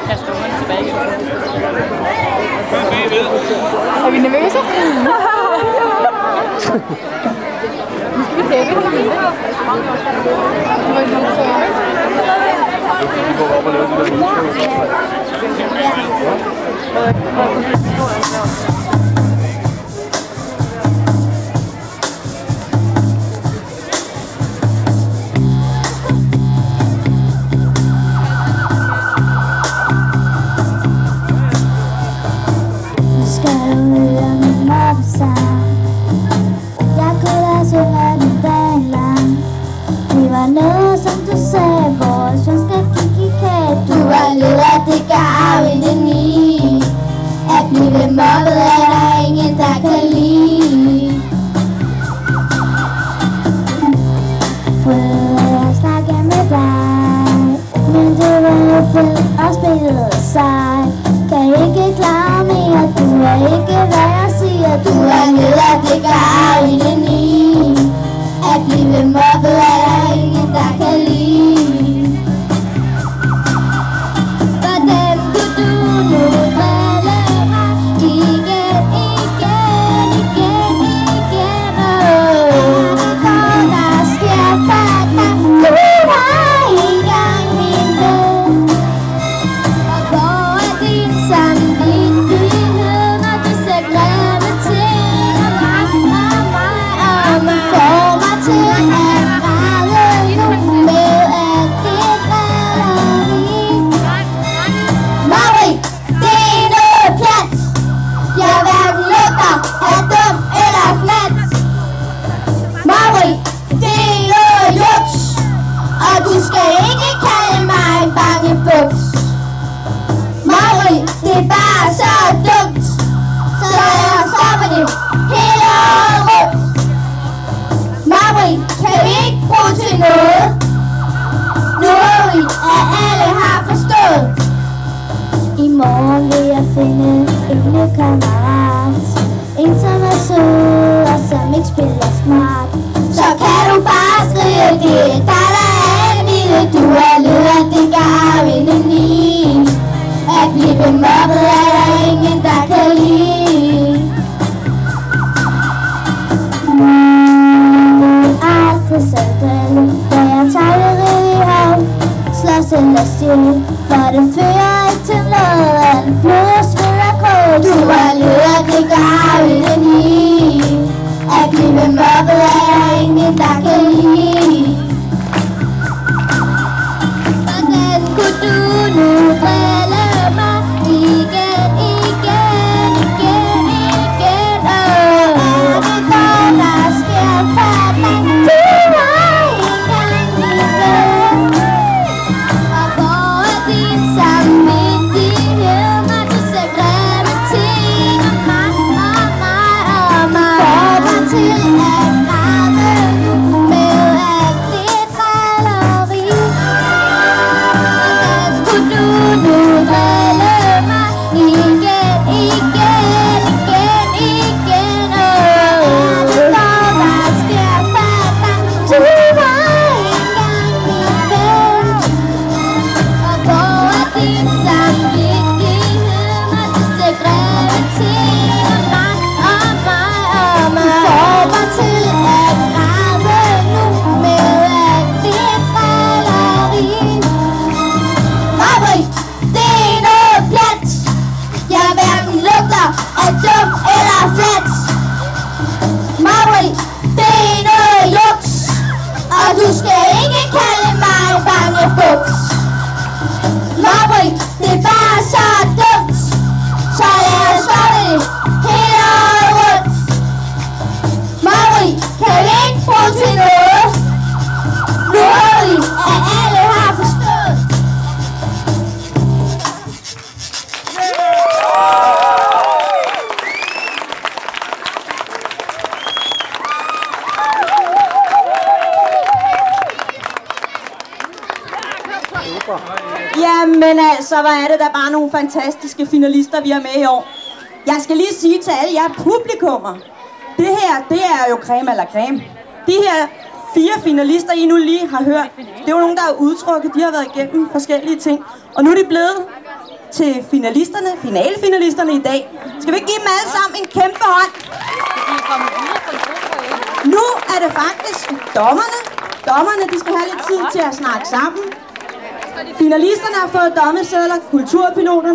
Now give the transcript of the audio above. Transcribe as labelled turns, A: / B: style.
A: Jeg slår den tilbage igen.
B: Er vi nervøse? Nu skal vi tæppe.
C: Vi går op og laver de der
D: noget, som du sagde, vores jeg skal kigge i kage. Du var leder, det gav indeni. At blive mobbet er der ingen, der kan lide. Prøvede jeg at snakke med dig, men du var jo fed og spillede sej. Kan ikke klare mere, du er ikke hvad jeg siger. Du er leder, det gav indeni. At blive mobbet er der ingen, der kan lide. Hvordan kunne du nu drille mig igen, igen, igen, igen? Hvad der sker for dig? Du var engang min ven. Og hvor er din samvittighed, når du ser grimme ting om mig, om mig, om mig? Får mig til at græde nu med alt det drilleri. Marie, det er noget pjat. Jeg hverken lugter af dum eller flat. Marie, det er noget juks, og du skal ikke kalde mig en bangebuks. Marie, det er bare så dumt, så lad os stoppe det hele året rundt. Marie, kan vi ikke bruge til noget? Nu ved vi, at alle har forstået. I morgen vil jeg finde en ny kammerat. En som er sød og som ikke spiller smart. Så kan du bare skrive det, der er angivet. Du er leder, det gav indeni. At blive mobbet er der ingen, der kan lide. Aldrig sådan, da jeg tager i hav. Slås eller stjæl, for det fører ikke til noget. Alt blod, sved og kål. Du er leder, det gav indeni. At blive mobbet er der ingen, der kan lide. Hvordan kunne du nu drille mig igen, igen, igen, igen? Er det noget, der sker for dig? Du var engang min ven. Og hvor er din samvittighed, når du ser grimme ting om mig, om mig, om mig? Får mig til at græde nu med alt det drilleri. Hvordan kunne du nu drille mig igen, igen, igen, igen? Er det noget, der sker for dig? Du var engang min ven. Og hvor er din samvittighed, når du ser grimme ting om mig, om mig, om mig? Får mig til at græde nu med alt det drilleri. Marie, det er noget pjat. Jeg hverken lugter af dum eller flat. Marie, det er noget juks, og du skal ikke kalde mig en bangebuks. Marie, det er bare så dumt, så lad os stoppe det hele året rundt. Marie, kan vi ikke bruge til noget? Nu ved vi, at alle har forstået.
E: Jamen altså, hvor er det da bare nogle fantastiske finalister, vi har med i år. Jeg skal lige sige til alle jer publikummer, det her, det er jo creme eller creme. De her 4 finalister, I nu lige har hørt. Det er jo nogen, der er udtrukket. De har været igennem forskellige ting. Og nu er de blevet til finalisterne, finalefinalisterne i dag. Skal vi ikke give dem alle sammen en kæmpe hånd? Nu er det faktisk dommerne. Dommerne, de skal have lidt tid til at snakke sammen. Finalisterne har fået dommesedler, kulturpiloterne